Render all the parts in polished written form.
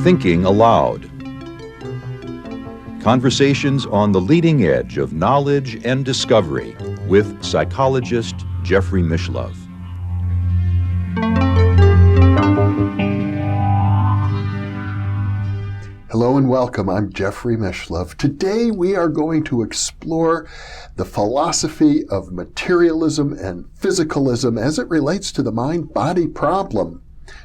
Thinking Aloud. Conversations on the leading edge of knowledge and discovery with psychologist Jeffrey Mishlove. Hello and welcome. I'm Jeffrey Mishlove. Today we are going to explore the philosophy of materialism and physicalism as it relates to the mind-body problem.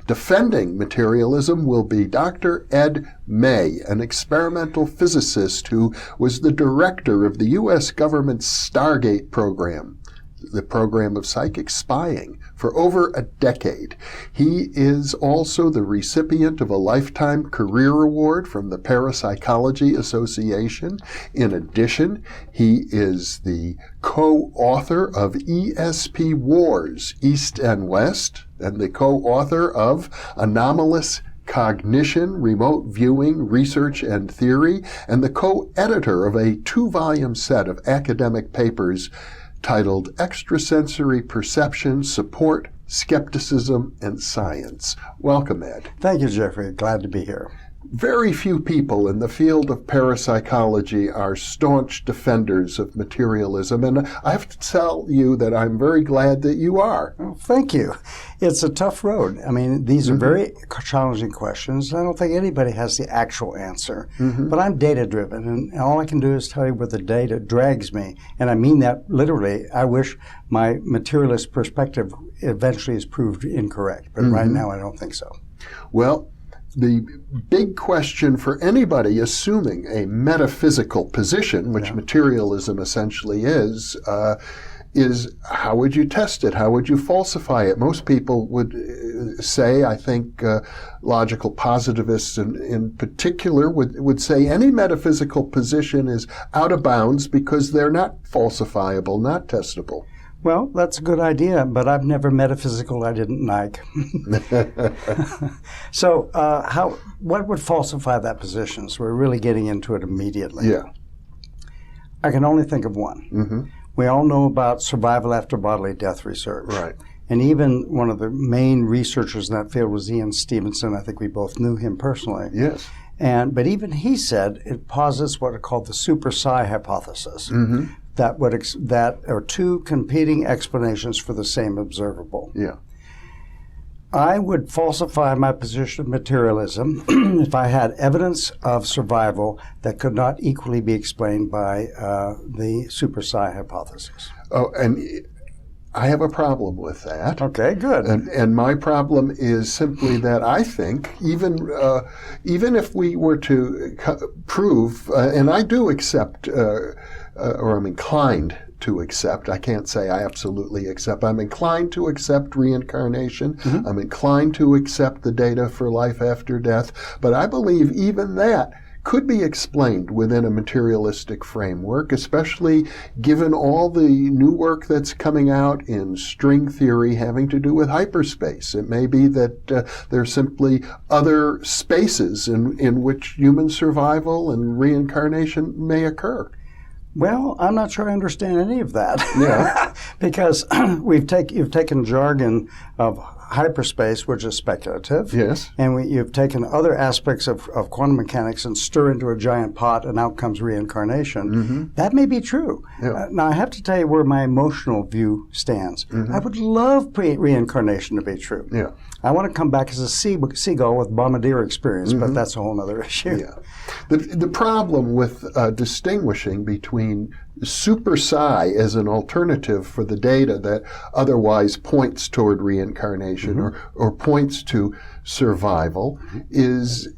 Defending materialism will be Dr. Ed May, an experimental physicist who was the director of the U.S. government's Stargate program, the program of psychic spying, for over a decade. He is also the recipient of a Lifetime Career Award from the Parapsychology Association. In addition, he is the co-author of ESP Wars, East and West, and the co-author of Anomalous Cognition, Remote Viewing, Research and Theory, and the co-editor of a 2-volume set of academic papers titled Extrasensory Perception, Support, Skepticism, and Science. Welcome, Ed. Thank you, Jeffrey. Glad to be here. Very few people in the field of parapsychology are staunch defenders of materialism, and I have to tell you that I'm very glad that you are. Well, thank you. It's a tough road. I mean, these are very challenging questions. I don't think anybody has the actual answer, but I'm data-driven, and all I can do is tell you where the data drags me, and I mean that literally. I wish my materialist perspective eventually is proved incorrect, but right now I don't think so. Well, the big question for anybody assuming a metaphysical position, which materialism essentially is how would you test it? How would you falsify it? Most people would say, I think logical positivists in particular would say any metaphysical position is out of bounds because they're not falsifiable, not testable. Well, that's a good idea, but I've never met a physical I didn't like. So what would falsify that position? So we're really getting into it immediately. Yeah. I can only think of one. We all know about survival after bodily death research. Right. And even one of the main researchers in that field was Ian Stevenson. I think we both knew him personally. Yes. But even he said it posits what are called the super psi hypothesis. That are two competing explanations for the same observable. Yeah. I would falsify my position of materialism if I had evidence of survival that could not equally be explained by the super psi hypothesis. Oh, and I have a problem with that. Okay, good. And my problem is simply that I think even if we were to prove, and I do accept, or I'm inclined to accept, I can't say I absolutely accept, I'm inclined to accept reincarnation, I'm inclined to accept the data for life after death, but I believe even that could be explained within a materialistic framework, especially given all the new work that's coming out in string theory having to do with hyperspace. It may be that there are simply other spaces in which human survival and reincarnation may occur. Well, I'm not sure I understand any of that. Yeah. Because you've taken jargon of hyperspace, which is speculative. Yes. And you've taken other aspects of quantum mechanics and stir into a giant pot, and out comes reincarnation. That may be true. Yeah. Now, I have to tell you where my emotional view stands. I would love reincarnation to be true. Yeah. I want to come back as a seagull with bombardier experience, but that's a whole other issue. Yeah. The problem with distinguishing between super psi as an alternative for the data that otherwise points toward reincarnation or points to survival is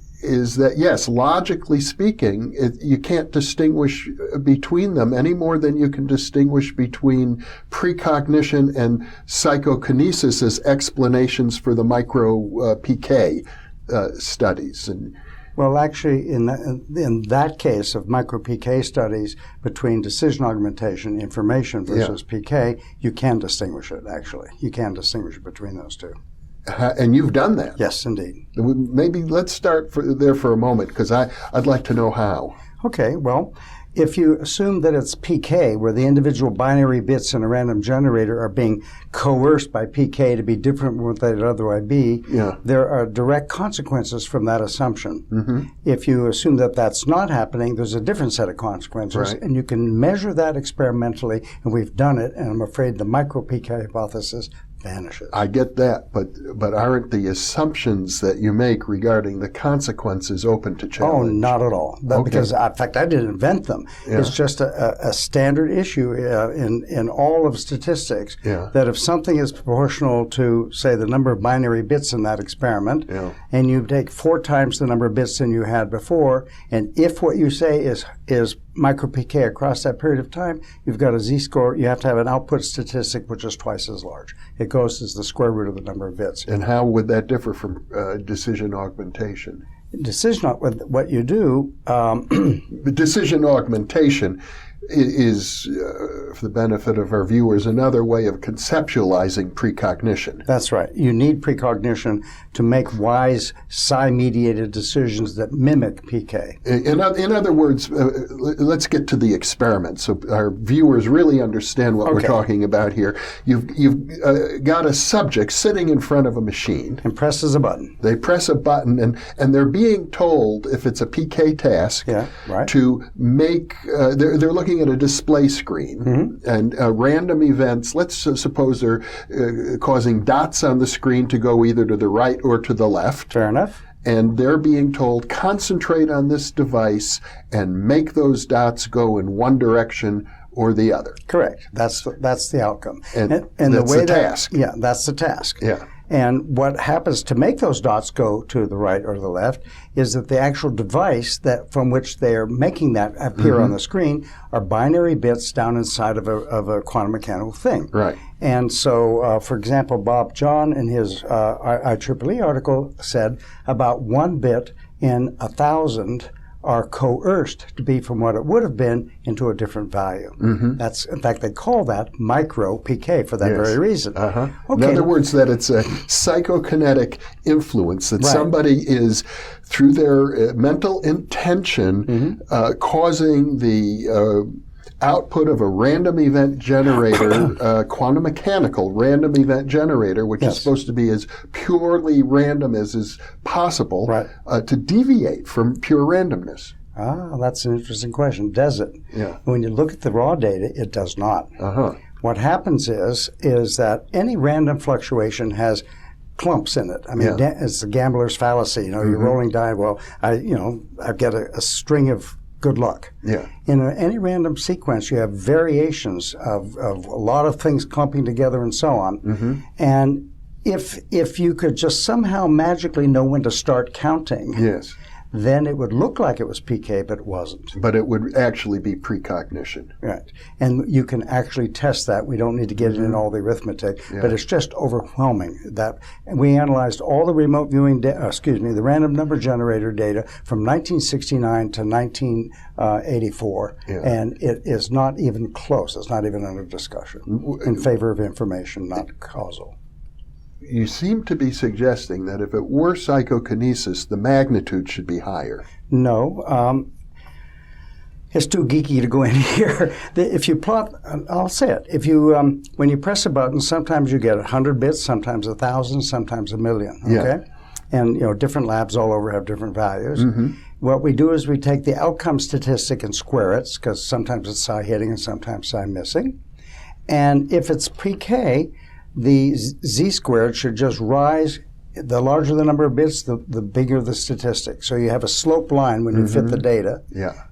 that, yes, logically speaking, you can't distinguish between them any more than you can distinguish between precognition and psychokinesis as explanations for the micro-PK studies. Well, actually, in that case of micro-PK studies between decision augmentation information versus PK, you can distinguish it, actually. You can distinguish between those two. And you've done that? Yes, indeed. Maybe let's start there for a moment, because I'd like to know how. Okay, well, If you assume that it's PK, where the individual binary bits in a random generator are being coerced by PK to be different from what they'd otherwise be, there are direct consequences from that assumption. If you assume that that's not happening, there's a different set of consequences, and you can measure that experimentally, and we've done it, and I'm afraid the micro-PK hypothesis vanishes. I get that, but aren't the assumptions that you make regarding the consequences open to challenge? Oh, not at all. Because, in fact, I didn't invent them. It's just a standard issue in all of statistics that if something is proportional to, say, the number of binary bits in that experiment, and you take 4 times the number of bits than you had before, and if what you say is micro-PK across that period of time, you've got a z-score. You have to have an output statistic which is twice as large. It goes as the square root of the number of bits. And how would that differ from decision augmentation? What you do... decision augmentation is, for the benefit of our viewers, another way of conceptualizing precognition. That's right. You need precognition to make wise psi-mediated decisions that mimic PK. In other words, let's get to the experiment so our viewers really understand what we're talking about here. You've got a subject sitting in front of a machine. And presses a button. They press a button, and they're being told, if it's a PK task, to make, they're looking at a display screen, and random events, let's suppose they're causing dots on the screen to go either to the right or to the left. Fair enough. And they're being told, concentrate on this device and make those dots go in one direction or the other. Correct. That's the outcome. And that's the way task. Yeah, that's the task. Yeah. And what happens to make those dots go to the right or the left is that the actual device that from which they are making that appear on the screen are binary bits down inside of a quantum mechanical thing. Right. And so, for example, Bob John in his IEEE article said about 1 bit in 1,000 are coerced to be from what it would have been into a different value. That's, in fact, they call that micro-PK for that very reason. Okay. In other words, that it's a psychokinetic influence that somebody is, through their mental intention, causing the output of a random event generator, quantum mechanical random event generator, which is supposed to be as purely random as is possible, to deviate from pure randomness. That's an interesting question. Does it? Yeah. When you look at the raw data, it does not. What happens is that any random fluctuation has clumps in it. I mean, it's the gambler's fallacy. You know, you're rolling die. Well, I've got a string of good luck. Yeah. In any random sequence, you have variations of a lot of things clumping together and so on. And if you could just somehow magically know when to start counting, then it would look like it was PK, but it wasn't. But it would actually be precognition. Right. And you can actually test that. We don't need to get into all the arithmetic, but it's just overwhelming. That we analyzed all the remote viewing the random number generator data from 1969 to 1984, and it is not even close. It's not even under discussion in favor of information, not causal. You seem to be suggesting that if it were psychokinesis, the magnitude should be higher. No. It's too geeky to go in here. If you plot, I'll say it. If you, when you press a button, sometimes you get 100 bits, sometimes 1,000, sometimes 1,000,000. Okay, and different labs all over have different values. What we do is we take the outcome statistic and square it, because sometimes it's psi hitting and sometimes psi missing. And if it's PK, the z-squared should just rise. The larger the number of bits, the bigger the statistic. So you have a slope line when you fit the data.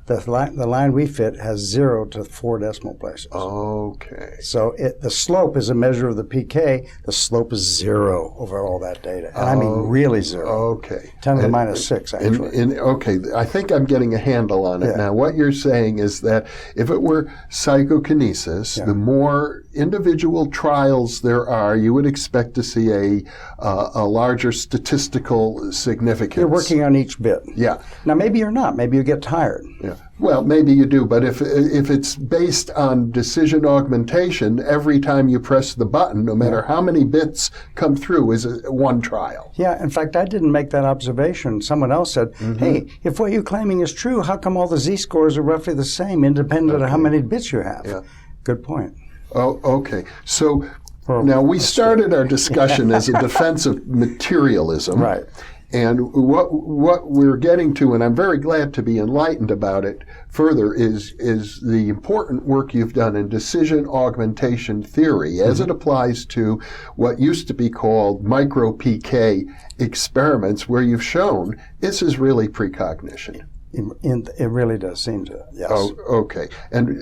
The line we fit has 0 to 4 decimal places. Okay. So the slope is a measure of the PK. The slope is 0 over all that data. And I mean really 0. Okay. 10 to the minus 6, actually. Okay, I think I'm getting a handle on it now. What you're saying is that if it were psychokinesis, the more individual trials there are, you would expect to see a larger statistical significance. You're working on each bit. Yeah. Now, maybe you're not. Maybe you get tired. Yeah. Well, maybe you do, but if it's based on decision augmentation, every time you press the button, no matter how many bits come through, is one trial. Yeah, in fact, I didn't make that observation. Someone else said, hey, if what you're claiming is true, how come all the z-scores are roughly the same, independent of how many bits you have? Yeah. Good point. Oh, okay. So now we started our discussion as a defense of materialism. Right. And what we're getting to, and I'm very glad to be enlightened about it further, is the important work you've done in decision augmentation theory as it applies to what used to be called micro-PK experiments, where you've shown this is really precognition. It really does seem to, yes. Oh, okay. And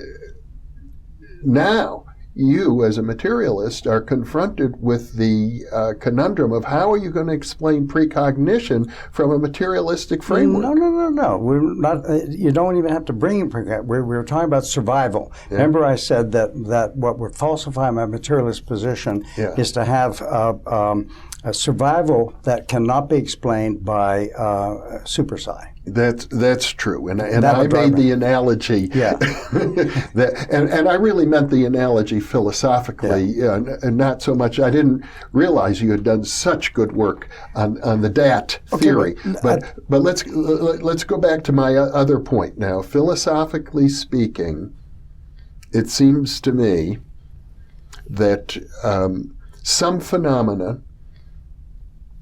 now, you, as a materialist, are confronted with the conundrum of how are you going to explain precognition from a materialistic framework? No. We're not. You don't even have to bring in precognition. We're talking about survival. Yeah. Remember, I said that what would falsify my materialist position is to have a survival that cannot be explained by super psi. That's true, and I made the analogy. Yeah. and I really meant the analogy philosophically, and not so much. I didn't realize you had done such good work on the DAT theory. But let's go back to my other point now. Philosophically speaking, it seems to me that some phenomena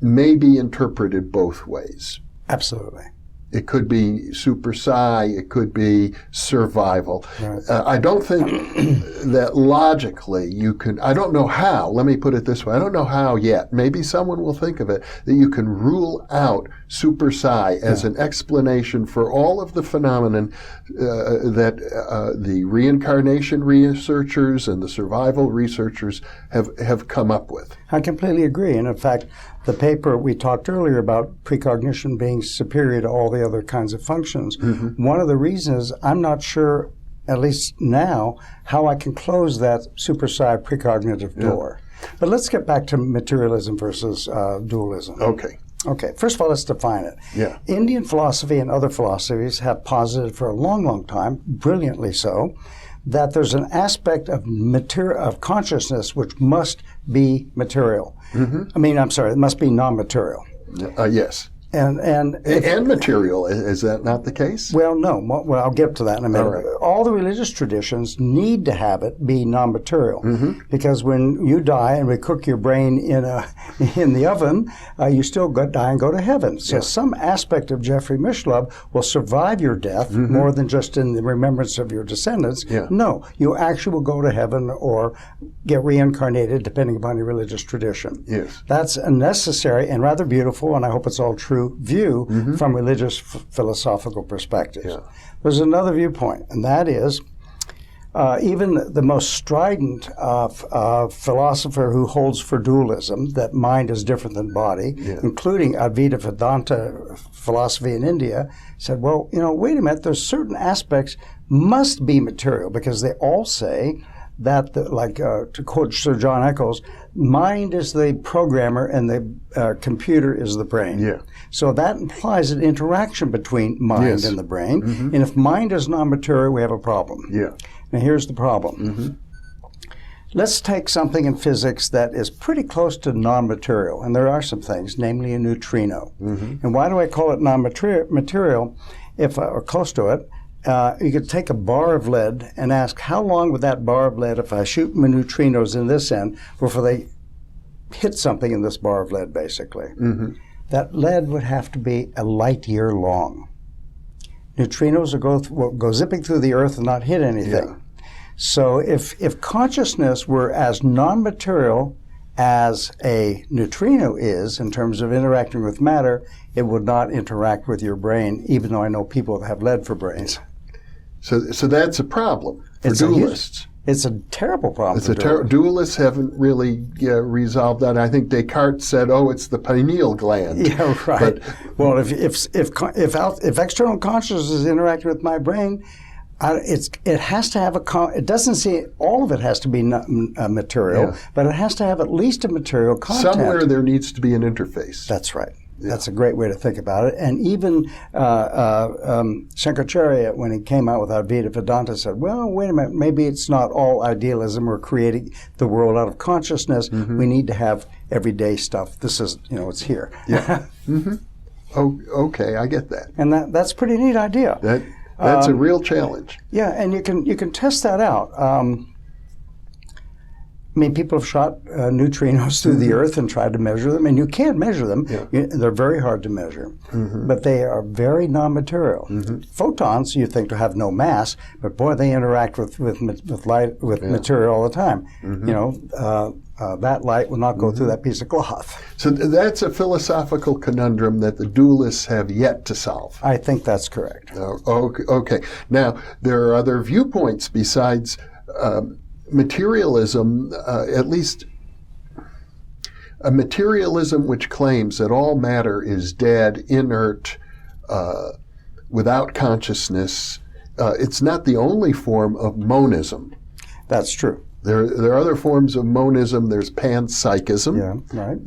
may be interpreted both ways. Absolutely. It could be super psi, it could be survival. Right. I don't think that logically you can, I don't know how, let me put it this way, I don't know how yet, maybe someone will think of it, that you can rule out super psi as an explanation for all of the phenomenon that the reincarnation researchers and the survival researchers have come up with. I completely agree. And in fact, the paper we talked earlier about precognition being superior to all the other kinds of functions, one of the reasons I'm not sure, at least now, how I can close that super psi precognitive door. But let's get back to materialism versus dualism. Okay, first of all, let's define it. Yeah. Indian philosophy and other philosophies have posited for a long, long time, brilliantly so, that there's an aspect of consciousness which must be material. It must be non-material. Yes. And material, is that not the case? Well, no. Well, I'll get to that in a minute. Right. All the religious traditions need to have it be non-material, because when you die and we cook your brain in the oven, you still die and go to heaven. So some aspect of Jeffrey Mishlove will survive your death more than just in the remembrance of your descendants. Yeah. No, you actually will go to heaven or get reincarnated, depending upon your religious tradition. Yes. That's a necessary and rather beautiful, and I hope it's all true, view from religious philosophical perspectives. Yeah. There's another viewpoint, and that is even the most strident philosopher who holds for dualism, that mind is different than body, including Advaita Vedanta philosophy in India, said, well, wait a minute, there's certain aspects must be material, because they all say that, to quote Sir John Eccles, mind is the programmer and the computer is the brain. Yeah. So that implies an interaction between mind and the brain. And if mind is non-material, we have a problem. Yeah. Now here's the problem. Let's take something in physics that is pretty close to non-material, and there are some things, namely a neutrino. And why do I call it non-material, or close to it? You could take a bar of lead and ask, how long would that bar of lead, if I shoot my neutrinos in this end, before they hit something in this bar of lead, basically? That lead would have to be a light year long. Neutrinos will go zipping through the earth and not hit anything. Yeah. So if consciousness were as non-material as a neutrino is in terms of interacting with matter, it would not interact with your brain, even though I know people that have lead for brains. So that's a problem for dualists. It's a terrible problem. Dualists haven't really resolved that. I think Descartes said, "Oh, it's the pineal gland." Yeah, right. Well, if external consciousness is interacting with my brain, it has to have it doesn't say all of it has to be material, but it has to have at least a material content. Somewhere there needs to be an interface. That's right. That's a great way to think about it. And even Shankaracharya, when he came out with Advaita Vedanta, said, well, wait a minute, maybe it's not all idealism. We're creating the world out of consciousness. We need to have everyday stuff. This is, it's here. Yeah. Oh, okay, I get that. And that's a pretty neat idea. That's a real challenge. Yeah, and you can test that out. People have shot neutrinos through the Earth and tried to measure them, and you can't measure them. Yeah. They're very hard to measure, but they are very non-material. Photons, you think, to have no mass, but boy, they interact with light, with material all the time. That light will not go through that piece of cloth. So that's a philosophical conundrum that the dualists have yet to solve. I think that's correct. Okay. Now, there are other viewpoints besides materialism, at least a materialism which claims that all matter is dead, inert, without consciousness. It's not the only form of monism. That's true. There are other forms of monism. There's panpsychism. Yeah, right.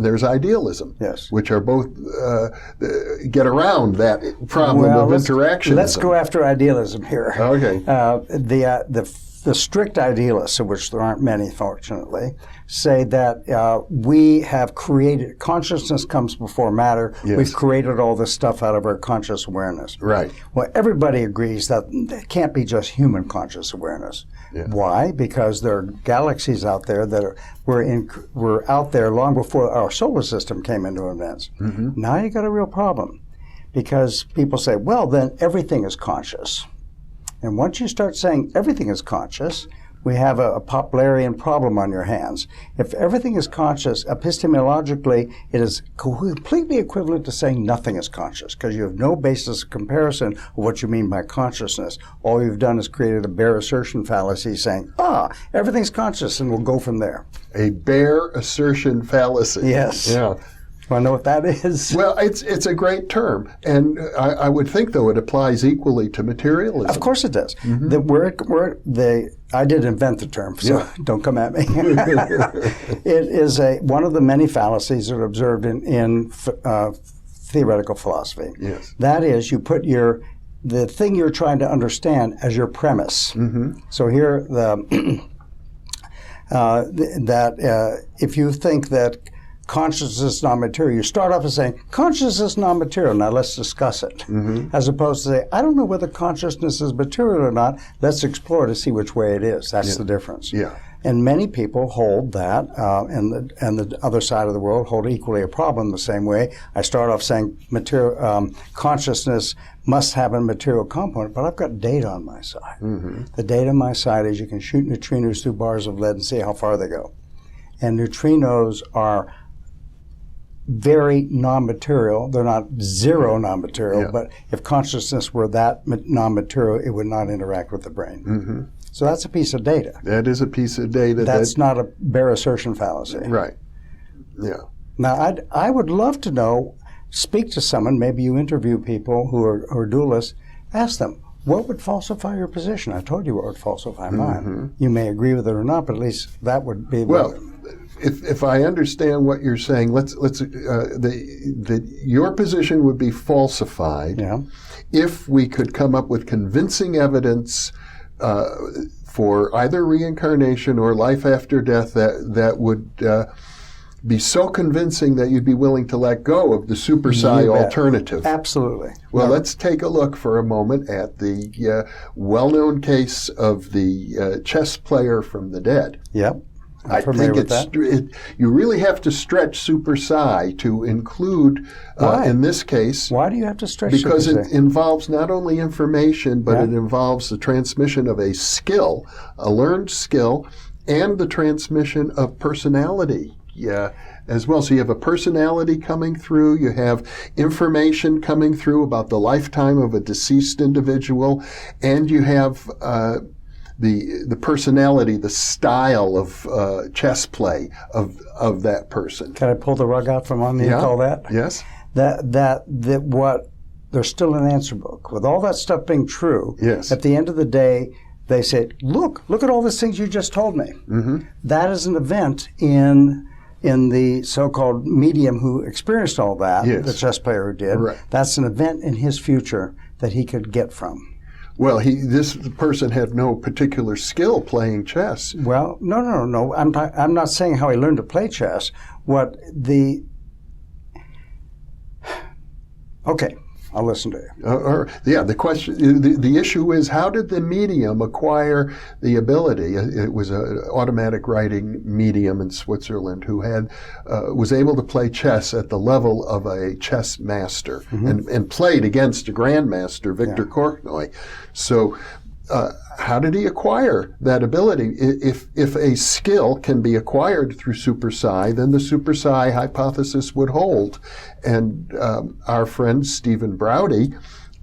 There's idealism. Yes. Which are both get around that problem of interactionism. Let's go after idealism here. Okay. The strict idealists, of which there aren't many, fortunately, say that we have created, consciousness comes before matter. Yes. We've created all this stuff out of our conscious awareness. Right. Well, everybody agrees that it can't be just human conscious awareness. Yeah. Why? Because there are galaxies out there that were out there long before our solar system came into events. Now you got a real problem, because people say, well, then everything is conscious. And once you start saying everything is conscious, we have a Poplarian problem on your hands. If everything is conscious, epistemologically, it is completely equivalent to saying nothing is conscious, because you have no basis of comparison of what you mean by consciousness. All you've done is created a bare assertion fallacy saying, everything's conscious, and we'll go from there. A bare assertion fallacy. Yes. Yeah. Want to know what that is? Well, it's a great term, and I would think, though, it applies equally to materialism. Of course it does. I did invent the term, so don't come at me. It is one of the many fallacies that are observed in theoretical philosophy. Yes. That is, you put the thing you're trying to understand as your premise. So here, if you think that consciousness is non-material, you start off as saying, consciousness is non-material, now let's discuss it. As opposed to say, I don't know whether consciousness is material or not, let's explore to see which way it is. That's the difference. Yeah. And many people hold that, and the other side of the world hold equally a problem the same way. I start off saying consciousness must have a material component, but I've got data on my side. The data on my side is you can shoot neutrinos through bars of lead and see how far they go. And neutrinos are very non-material. They're not zero non-material, but if consciousness were that non-material, it would not interact with the brain. So that's a piece of data. That is a piece of data. That's not a bare assertion fallacy. Right. Yeah. Now, I would love to know, speak to someone, maybe you interview people who are dualists, ask them, what would falsify your position? I told you what would falsify mine. You may agree with it or not, but at least that would be If I understand what you're saying, your position would be falsified if we could come up with convincing evidence for either reincarnation or life after death that would be so convincing that you'd be willing to let go of the super psi alternative. Absolutely. Well, let's take a look for a moment at the well-known case of the chess player from the dead. Yep. I think you really have to stretch super psi to include, in this case. Why do you have to stretch because super it psi? involves not only information, but it involves the transmission of a skill, a learned skill, and the transmission of personality as well. So you have a personality coming through, you have information coming through about the lifetime of a deceased individual, and you have the personality, the style of chess play of that person. Can I pull the rug out from under you and call that? Yes. There's still an answer book. With all that stuff being true, at the end of the day, they say, look at all these things you just told me. That is an event in in the so-called medium who experienced all that, Yes. the chess player who did. Right. That's an event in his future that he could get from. Well, this person had no particular skill playing chess. Well, no. I'm not saying how he learned to play chess. Okay, I'll listen to you. The question, the issue is, how did the medium acquire the ability? It was an automatic writing medium in Switzerland who was able to play chess at the level of a chess master, and played against a grandmaster, Victor Korchnoi. So, how did he acquire that ability? If a skill can be acquired through super psi, then the super psi hypothesis would hold. And our friend Stephen Browdy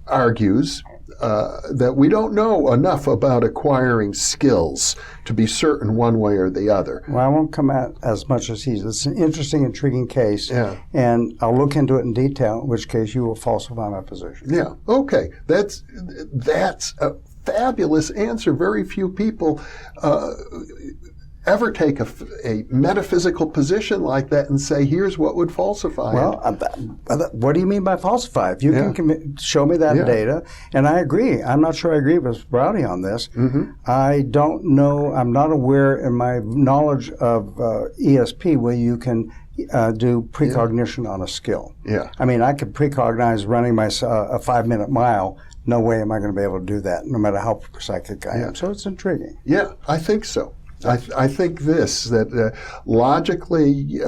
argues that we don't know enough about acquiring skills to be certain one way or the other. Well, I won't come at as much as he's. It's an interesting, intriguing case, and I'll look into it in detail, in which case you will falsify my position. Yeah, okay. That's a fabulous answer. Very few people ever take a metaphysical position like that and say, here's what would falsify it. Well, what do you mean by falsify? If you can show me that data, and I agree. I'm not sure I agree with Browdy on this. I don't know. I'm not aware in my knowledge of ESP where you can do precognition on a skill. Yeah. I mean, I could precognize running a 5-minute mile. No way am I going to be able to do that, no matter how psychic I am. So it's intriguing. Yeah, I think so. I think that logically,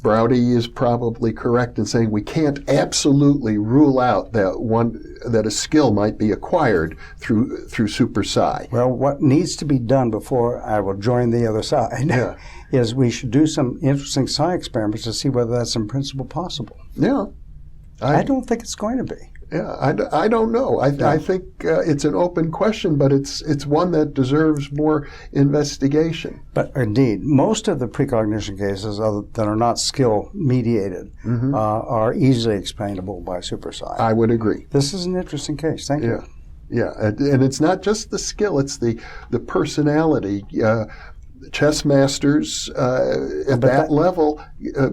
Browdy is probably correct in saying we can't absolutely rule out that a skill might be acquired through super psi. Well, what needs to be done before I will join the other side is we should do some interesting psi experiments to see whether that's in principle possible. Yeah. I don't think it's going to be. Yeah, I don't know. I think it's an open question, but it's one that deserves more investigation. But indeed, most of the precognition cases that are not skill mediated are easily explainable by super psi. I would agree. This is an interesting case. Thank you. Yeah, and it's not just the skill; it's the personality. Chess masters at that level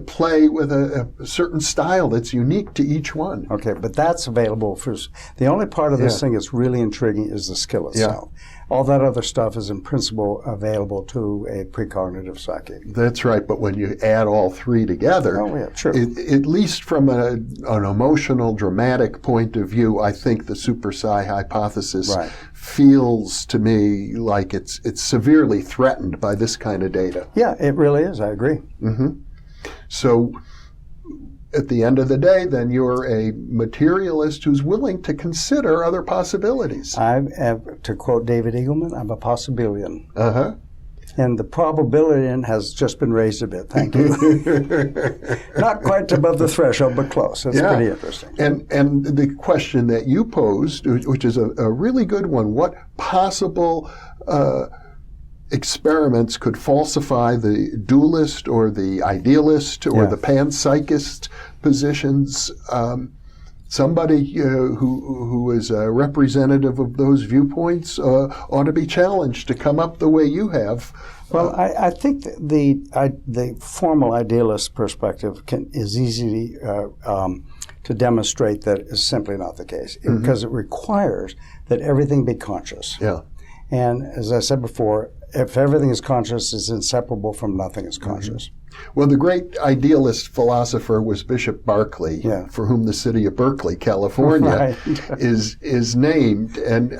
play with a certain style that's unique to each one. Okay, but that's available for the only part of this thing that's really intriguing is the skill itself. All that other stuff is in principle available to a precognitive psychic. That's right, but when you add all three together, at least from an emotional, dramatic point of view, I think the super psi hypothesis feels to me like it's severely threatened by this kind of data. Yeah, it really is. I agree. So at the end of the day, then you're a materialist who's willing to consider other possibilities. To quote David Eagleman, I'm a possibilian. And the probability has just been raised a bit. Thank you. Not quite above the threshold, but close. It's pretty interesting. And the question that you posed, which is a really good one, what possible experiments could falsify the dualist or the idealist or the panpsychist positions? Somebody who is a representative of those viewpoints ought to be challenged to come up the way you have. Well, I think the formal idealist perspective is easy to demonstrate that is simply not the case, because it requires that everything be conscious. And as I said before, if everything is conscious, it's inseparable from nothing is conscious. Well, the great idealist philosopher was Bishop Berkeley, for whom the city of Berkeley, California, is named. And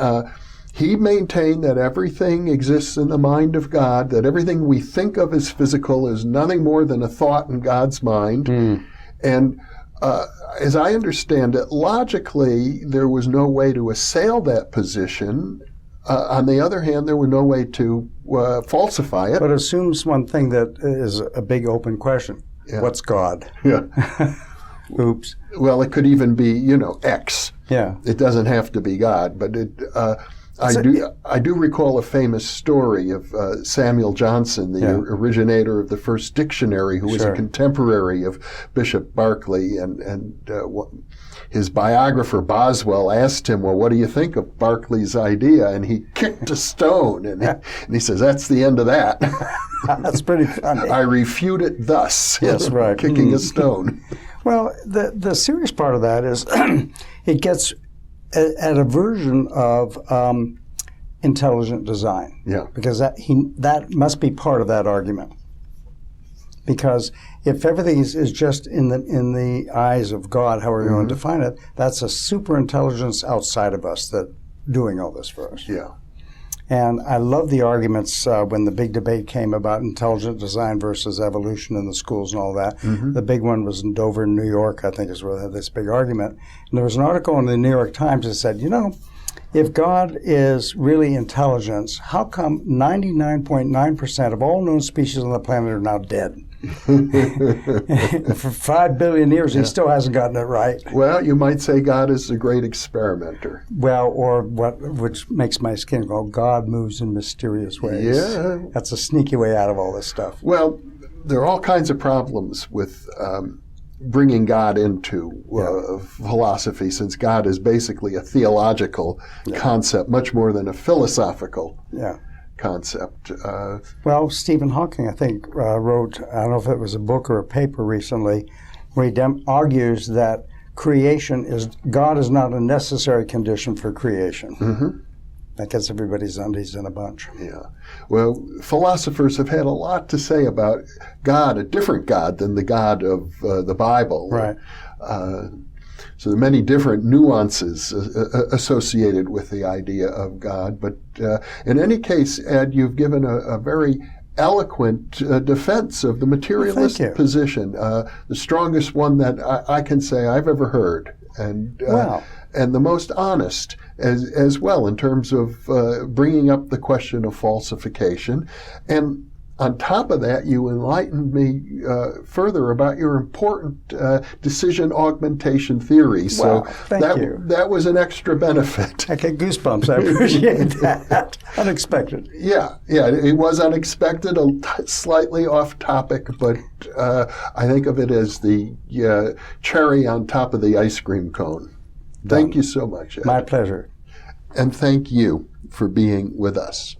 he maintained that everything exists in the mind of God, that everything we think of as physical is nothing more than a thought in God's mind. And as I understand it, logically, there was no way to assail that position. On the other hand, there was no way to falsify it. But it assumes one thing that is a big open question. What's God? Oops. Well, it could even be, X. Yeah. It doesn't have to be God, but I do recall a famous story of Samuel Johnson, the originator of the first dictionary, who was a contemporary of Bishop Berkeley, and his biographer Boswell asked him, "Well, what do you think of Berkeley's idea?" And he kicked a stone, and he says, "That's the end of that." That's pretty funny. I refute it thus. Yes, right. Kicking a stone. Well, the serious part of that is it gets at a version of intelligent design. Yeah. Because that must be part of that argument. Because if everything is just in the eyes of God, however you want to define it, that's a super intelligence outside of us that doing all this for us. Yeah. And I love the arguments when the big debate came about intelligent design versus evolution in the schools and all that. The big one was in Dover, New York, I think is where they had this big argument. And there was an article in the New York Times that said, if God is really intelligence, how come 99.9% of all known species on the planet are now dead? For 5 billion years, he still hasn't gotten it right. Well, you might say God is a great experimenter. Well, or which makes my skin go, God moves in mysterious ways. Yeah. That's a sneaky way out of all this stuff. Well, there are all kinds of problems with bringing God into philosophy, since God is basically a theological concept, much more than a philosophical concept. Well, Stephen Hawking, I think, wrote, I don't know if it was a book or a paper recently, where he argues that God is not a necessary condition for creation. That gets everybody's undies in a bunch. Yeah. Well, philosophers have had a lot to say about God, a different God than the God of the Bible. Right. So there are many different nuances associated with the idea of God. But in any case, Ed, you've given a very eloquent defense of the materialist position, the strongest one that I can say I've ever heard. And the most honest as well in terms of bringing up the question of falsification. And on top of that, you enlightened me further about your important decision augmentation theory. So thank you. That was an extra benefit. I get goosebumps. I appreciate that. Unexpected. Yeah, it was unexpected, slightly off topic, but I think of it as the cherry on top of the ice cream cone. Thank you so much, Ed. My pleasure. And thank you for being with us.